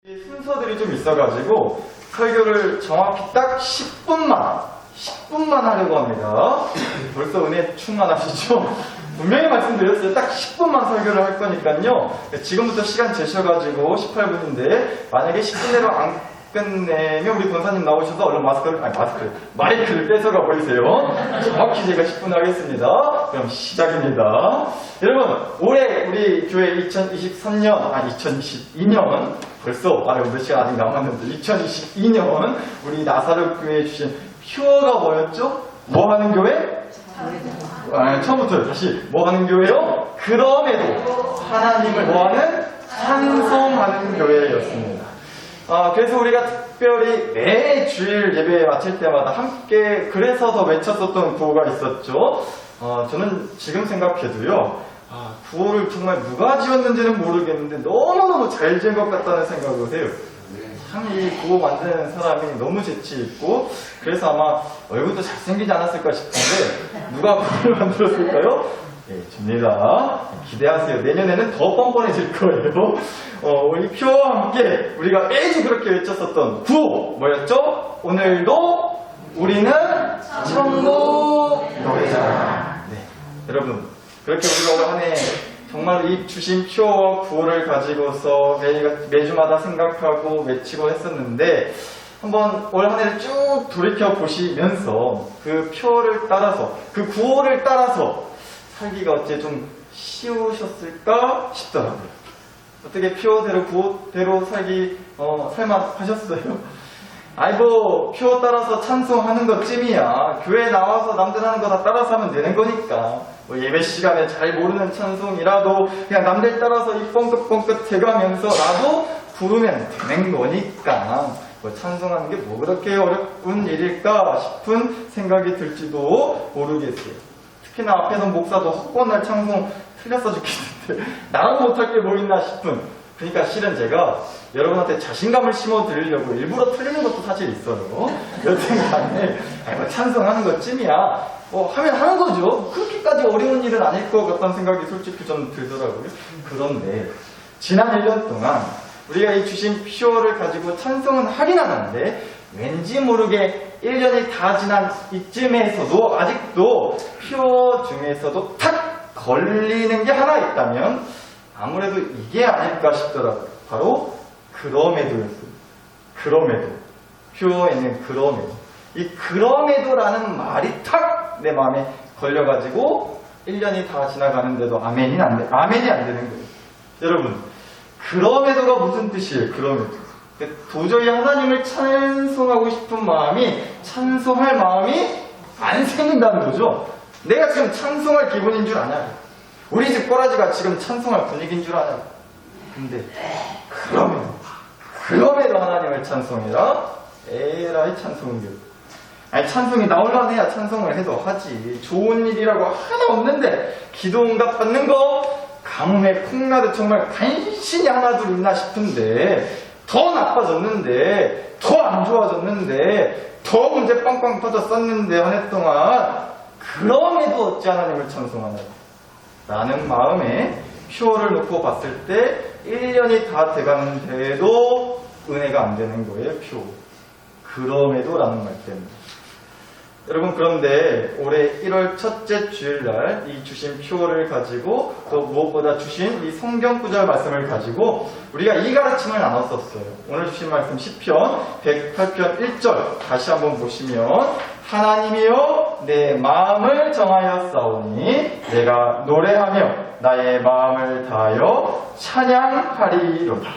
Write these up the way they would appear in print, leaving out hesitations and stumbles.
이 순서들이 좀 있어가지고 설교를 정확히 딱 10분만 하려고 합니다. 벌써 은혜 충만하시죠? 분명히 말씀드렸어요. 딱 10분만 설교를 할 거니까요. 지금부터 시간 재셔가지고 18분인데 만약에 10분 내로 안 끝내면 우리 권사님 나오셔서 얼른 마이크를 뺏어가 버리세요. 정확히 제가 10분 하겠습니다. 그럼 시작입니다. 여러분, 올해 우리 교회 2022년 벌써 몇 시간 아직 남았는데 2022년 우리 나사렛 교회에 주신 퓨어가 뭐였죠? 뭐 하는 교회? 처음부터 다시 뭐 하는 교회요? 그럼에도 하나님을 뭐하는? 찬송하는 교회였습니다. 그래서 우리가 특별히 매주일 예배 마칠 때마다 함께 그래서 더 외쳤었던 구호가 있었죠. 저는 지금 생각해도요, 구호를 정말 누가 지었는지는 모르겠는데 너무너무 잘 지은 것 같다는 생각을 해요. 참 이 구호 만드는 사람이 너무 재치있고, 그래서 아마 얼굴도 잘생기지 않았을까 싶은데 누가 구호를 만들었을까요? 네, 접니다. 기대하세요. 내년에는 더 뻔뻔해질 거예요. 우리 표와 함께 우리가 매주 그렇게 외쳤었던 구호 뭐였죠? 오늘도 우리는 천국 노래자. 네, 여러분 그렇게 우리가 올 한 해 정말 이 주신 표와 구호를 가지고서 매주마다 생각하고 외치고 했었는데 한번 올 한 해를 쭉 돌이켜 보시면서 그 표를 따라서 그 구호를 따라서 살기가 어째 좀 쉬우셨을까 싶더라고요. 어떻게 표대로 구호대로 살만하셨어요? 아이고 표 따라서 찬송하는 것쯤이야. 교회 나와서 남들 하는 거 다 따라서 하면 되는 거니까. 예배 시간에 잘 모르는 찬송이라도 그냥 남들 따라서 이 뻥긋뻥긋 해가면서라도 부르면 되는 거니까 찬송하는 게 뭐 그렇게 어려운 일일까 싶은 생각이 들지도 모르겠어요. 특히나 앞에서 목사도 헛번날 찬송 틀렸어 죽겠는데 나라도 못할 게 뭐 있나 싶은. 그러니까 실은 제가 여러분한테 자신감을 심어드리려고 일부러 틀리는 것도 사실 있어요. 여튼간에 찬송하는 것쯤이야 하면 하는 거죠. 그렇게까지 어려운 일은 아닐 것 같다는 생각이 솔직히 저는 들더라고요. 그런데 지난 1년 동안 우리가 이 주신 표를 가지고 찬송은 하긴 하는데 왠지 모르게 1년이 다 지난 이쯤에서도 아직도 표 중에서도 탁 걸리는 게 하나 있다면 아무래도 이게 아닐까 싶더라고요. 바로 그럼에도였어요. 그럼에도. 표에 있는 그럼에도. 이 그럼에도라는 말이 탁 내 마음에 걸려가지고 1년이 다 지나가는데도 아멘이 안 되는 거예요. 여러분, 그럼에도가 무슨 뜻이에요? 그럼에도. 도저히 하나님을 찬송하고 싶은 마음이, 찬송할 마음이 안 생긴다는 거죠. 내가 지금 찬송할 기분인 줄 아냐? 우리 집 꼬라지가 지금 찬송할 분위기인 줄 아냐? 근데 그럼에도 하나님을 찬송해라? 에라이 찬송교. 찬송이 나올라내야 찬송을 해도 하지. 좋은 일이라고 하나 없는데 기도 응답 받는 거 가뭄에 콩나듯 정말 간신히 하나둘 있나 싶은데 더 나빠졌는데 더 안 좋아졌는데 더 문제 빵빵 터졌었는데 한 해 동안 그럼에도 어찌 하나님을 찬송하냐 라는 마음에 표를 놓고 봤을 때 1년이 다 돼가는데도 은혜가 안 되는 거예요. 표. 그럼에도 라는 말 때문에. 여러분 그런데 올해 1월 첫째 주일날 이 주신 표를 가지고 또 무엇보다 주신 이 성경 구절 말씀을 가지고 우리가 이 가르침을 나눴었어요. 오늘 주신 말씀 시편 108편 1절 다시 한번 보시면 하나님이여 내 마음을 정하여 싸우니 내가 노래하며 나의 마음을 다하여 찬양하리로다.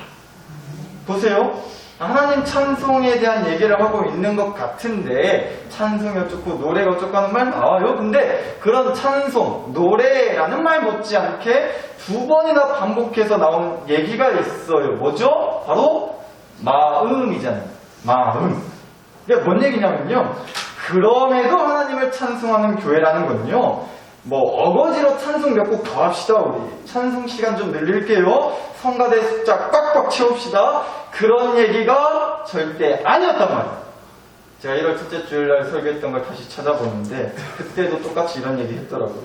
보세요. 하나님 찬송에 대한 얘기를 하고 있는 것 같은데 찬송이 어쩌고 노래가 어쩌고 하는 말 나와요. 근데 그런 찬송, 노래라는 말 못지않게 두 번이나 반복해서 나온 얘기가 있어요. 뭐죠? 바로 마음이잖아요. 마음. 이게 뭔 얘기냐면요. 그럼에도 하나님을 찬송하는 교회라는 건요. 어거지로 찬송 몇 곡 더 합시다. 우리 찬송 시간 좀 늘릴게요. 성가대 숫자 꽉꽉 채웁시다. 그런 얘기가 절대 아니었단 말이에요. 제가 1월 첫째 주일날 설교했던 걸 다시 찾아보는데 그때도 똑같이 이런 얘기 했더라고요.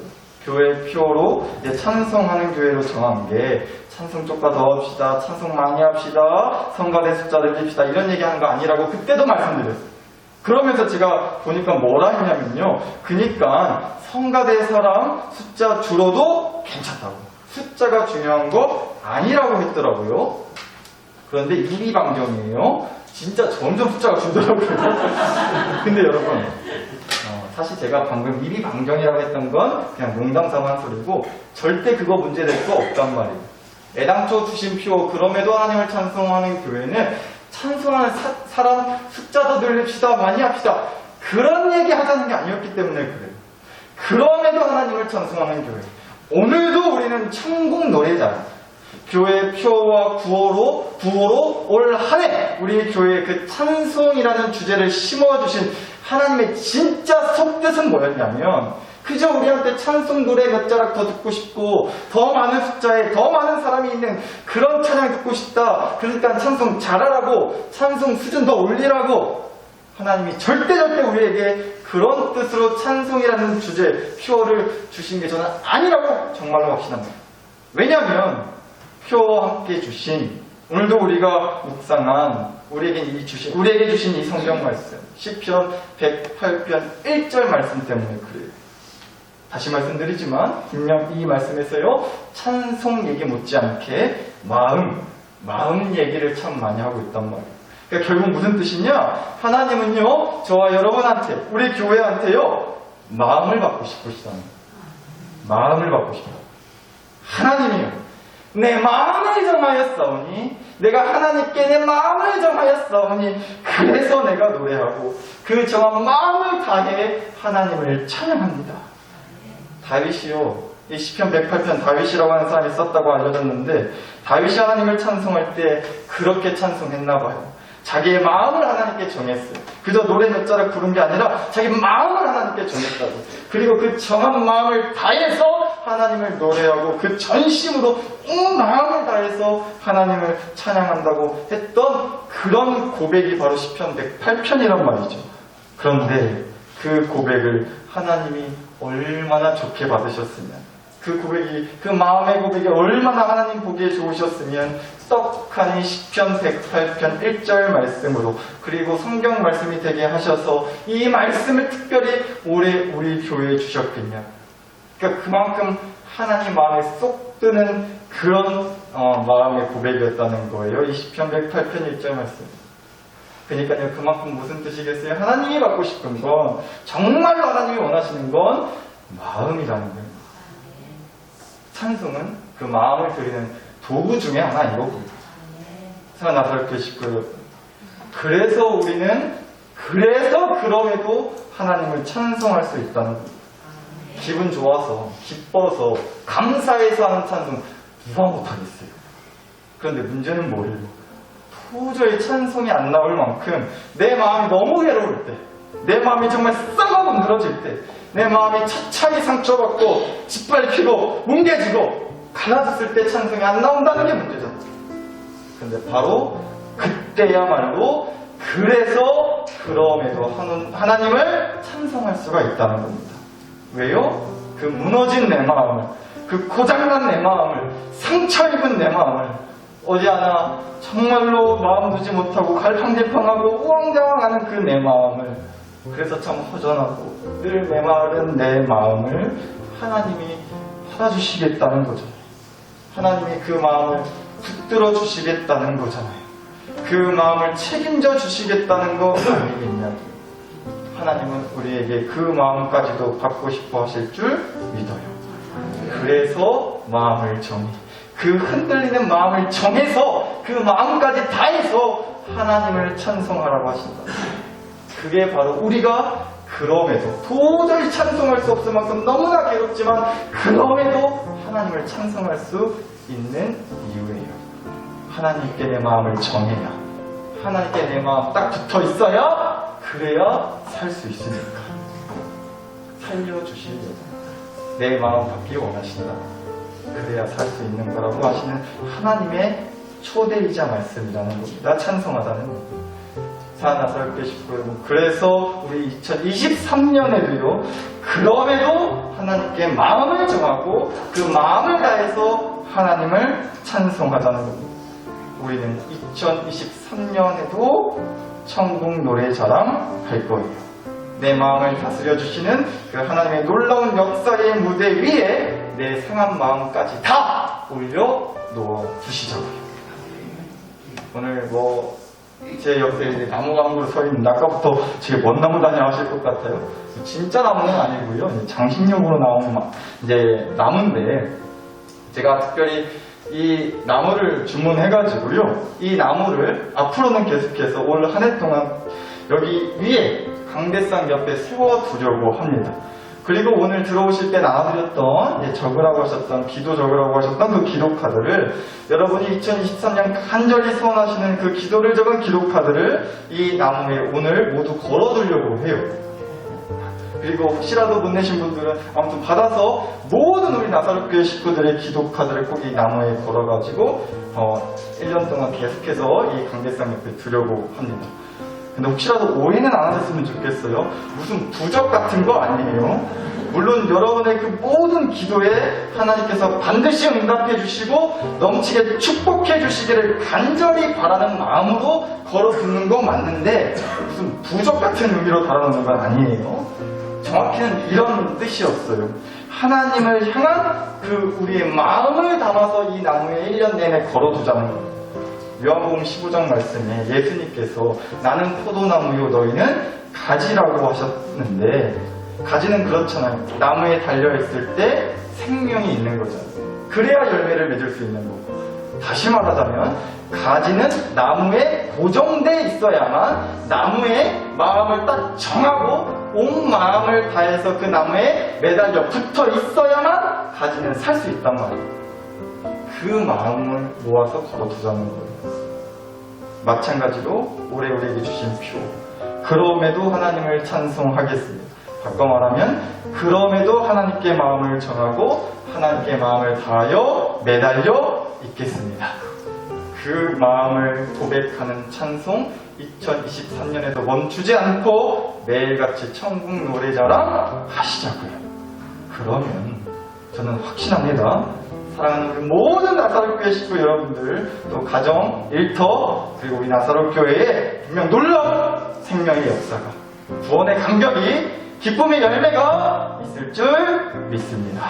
교회 표로 이제 찬송하는 교회로 정한 게 찬송 조금 더 합시다, 찬송 많이 합시다, 성가대 숫자 늘립시다 이런 얘기하는 거 아니라고 그때도 말씀드렸어요. 그러면서 제가 보니까 뭐라 했냐면요, 그니까 성가대 사람 숫자 줄어도 괜찮다고, 숫자가 중요한 거 아니라고 했더라고요. 그런데 이비방정이에요. 진짜 점점 숫자가 줄더라고요. 근데 여러분, 사실 제가 방금 이비방정이라고 했던 건 그냥 농담삼아 한 소리고 절대 그거 문제될 거 없단 말이에요. 애당초 주신 표, 그럼에도 하나님을 찬송하는 교회는 찬송하는 사람 숫자 더 늘립시다, 많이 합시다 그런 얘기 하자는 게 아니었기 때문에 그래요. 그럼에도 하나님을 찬송하는 교회, 오늘도 우리는 천국 노래자, 교회 표와 구호로 올 한 해 우리 교회에 그 찬송이라는 주제를 심어주신 하나님의 진짜 속뜻은 뭐였냐면, 그저 우리한테 찬송 노래 몇 자락 더 듣고 싶고 더 많은 숫자에 더 많은 사람이 있는 그런 찬양 듣고 싶다, 그러니까 찬송 잘하라고, 찬송 수준 더 올리라고 하나님이 절대 우리에게 그런 뜻으로 찬송이라는 주제, 표를 주신 게 저는 아니라고 정말로 확신합니다. 왜냐하면 표와 함께 주신, 오늘도 우리가 묵상한 우리에게 주신 이 성경 말씀, 시편 108편 1절 말씀 때문에 그래요. 다시 말씀드리지만 분명 이 말씀에서요, 찬송 얘기 못지않게 마음 얘기를 참 많이 하고 있단 말이에요. 그러니까 결국 무슨 뜻이냐, 하나님은요 저와 여러분한테, 우리 교회한테요 마음을 받고 싶으시다는 거예요. 마음을 받고 싶다. 하나님이요, 내 마음을 정하였사오니, 내가 하나님께 내 마음을 정하였사오니 그래서 내가 노래하고 그 정한 마음을 다해 하나님을 찬양합니다. 다윗이요, 이 시편 108편 다윗이라고 하는 사람이 썼다고 알려졌는데, 다윗이 하나님을 찬송할 때 그렇게 찬송했나 봐요. 자기의 마음을 하나님께 정했어요. 그저 노래 몇 자락 부른 게 아니라 자기 마음을 하나님께 정했다고. 그리고 그 정한 마음을 다해서 하나님을 노래하고 그 전심으로 온 마음을 다해서 하나님을 찬양한다고 했던 그런 고백이 바로 시편 108편이란 말이죠. 그런데 그 고백을 하나님이 얼마나 좋게 받으셨으면, 그 마음의 고백이 얼마나 하나님 보기에 좋으셨으면 떡하니 시편 108편 1절 말씀으로, 그리고 성경 말씀이 되게 하셔서 이 말씀을 특별히 올해 우리 교회에 주셨겠냐. 그러니까 그만큼 하나님 마음에 쏙 드는 그런 마음의 고백이었다는 거예요. 이 시편 108편 1절 말씀. 그러니까요, 그만큼 무슨 뜻이겠어요? 하나님이 받고 싶은 건, 정말로 하나님이 원하시는 건 마음이라는 거예요. 찬송은 그 마음을 드리는 도구 중에 하나인 거고. 사랑하는 나사렛 교회 식구 여러분, 그래서 우리는 그럼에도 하나님을 찬송할 수 있다는 겁니다. 기분 좋아서, 기뻐서, 감사해서 하는 찬송 누가 못하겠어요. 그런데 문제는 뭐예요? 도저히 찬송이 안 나올 만큼 내 마음이 너무 괴로울 때, 내 마음이 정말 썩어 문드러질 때, 내 마음이 차차히 상처받고 짓밟히고 뭉개지고 갈라졌을 때 찬송이 안 나온다는 게 문제죠. 그런데 바로 그때야말로, 그래서 그럼에도 하나님을 찬송할 수가 있다는 겁니다. 왜요? 그 무너진 내 마음을, 그 고장난 내 마음을, 상처 입은 내 마음을, 어디 하나 정말로 마음 두지 못하고 갈팡질팡하고 우왕좌왕하는 그 내 마음을, 그래서 참 허전하고 늘 메마른 내 마음을 하나님이 받아주시겠다는 거죠. 하나님이 그 마음을 붙들어 주시겠다는 거잖아요. 그 마음을 책임져 주시겠다는 거 아니겠냐고요. 하나님은 우리에게 그 마음까지도 받고 싶어 하실 줄 믿어요. 그래서 마음을 정해, 그 흔들리는 마음을 정해서 그 마음까지 다해서 하나님을 찬송하라고 하신다. 그게 바로 우리가 그럼에도 도저히 찬송할 수 없을 만큼 너무나 괴롭지만 그럼에도 하나님을 찬송할 수 있는 이유예요. 하나님께 내 마음을 정해야, 하나님께 내 마음 딱 붙어 있어야, 그래야 살 수 있으니까. 살려주실 예정, 내 마음 받기 원하신다. 그래야 살 수 있는 거라고 하시는 하나님의 초대이자 말씀이라는 겁니다. 찬송하다는 겁니다. 사랑하는 나사렛 교회 식구 여러분, 그래서 우리 2023년에도요, 그럼에도 하나님께 마음을 정하고 그 마음을 다해서 하나님을 찬송하자는 겁니다. 우리는 2023년에도 천국 노래 자랑 할 거예요. 내 마음을 다스려 주시는 그 하나님의 놀라운 역사의 무대 위에 내 상한 마음까지 다 올려 놓아 주시자고요. 오늘 제 옆에 이제 나무가 한 그루 서 있는데, 아까부터 되게 먼 나무 다녀 하실 것 같아요. 진짜 나무는 아니고요. 장식용으로 나온 이제 나무인데, 제가 특별히 이 나무를 주문해가지고요, 이 나무를 앞으로는 계속해서 올 한 해 동안 여기 위에 강대상 옆에 세워두려고 합니다. 그리고 오늘 들어오실 때 나눠드렸던, 적으라고 하셨던, 기도 적으라고 하셨던 그 기도카드를, 여러분이 2023년 간절히 소원하시는 그 기도를 적은 기도카드를 이 나무에 오늘 모두 걸어두려고 해요. 그리고 혹시라도 못 내신 분들은 아무튼 받아서 모든 우리 나사렛 교회 식구들의 기도카드를 꼭 이 나무에 걸어가지고 1년 동안 계속해서 이 강대상 옆에 두려고 합니다. 근데 혹시라도 오해는 안 하셨으면 좋겠어요. 무슨 부적 같은 거 아니에요. 물론 여러분의 그 모든 기도에 하나님께서 반드시 응답해 주시고 넘치게 축복해 주시기를 간절히 바라는 마음으로 걸어두는 거 맞는데, 무슨 부적 같은 의미로 달아놓는 건 아니에요. 정확히는 이런 뜻이었어요. 하나님을 향한 그 우리의 마음을 담아서 이 나무에 1년 내내 걸어두자는 거예요. 요한복음 15장 말씀에 예수님께서 나는 포도나무요 너희는 가지라고 하셨는데, 가지는 그렇잖아요. 나무에 달려있을 때 생명이 있는 거잖아요. 그래야 열매를 맺을 수 있는 거고, 다시 말하자면 가지는 나무에 고정돼 있어야만, 나무에 마음을 딱 정하고 온 마음을 다해서 그 나무에 매달려 붙어 있어야만 가지는 살 수 있단 말이에요. 그 마음을 모아서 걸어두자는 거예요. 마찬가지로 올해 우리에게 주신 표, 그럼에도 하나님을 찬송하겠습니다. 바꿔 말하면 그럼에도 하나님께 마음을 정하고 하나님께 마음을 다하여 매달려 있겠습니다. 그 마음을 고백하는 찬송 2023년에도 멈추지 않고 매일같이 천국 노래자랑 하시자고요. 그러면 저는 확신합니다. 사랑하는 우리 모든 나사렛 교회 식구 여러분들, 또 가정, 일터, 그리고 우리 나사렛 교회에 분명 놀라운 생명의 역사가, 구원의 감격이, 기쁨의 열매가 있을 줄 믿습니다.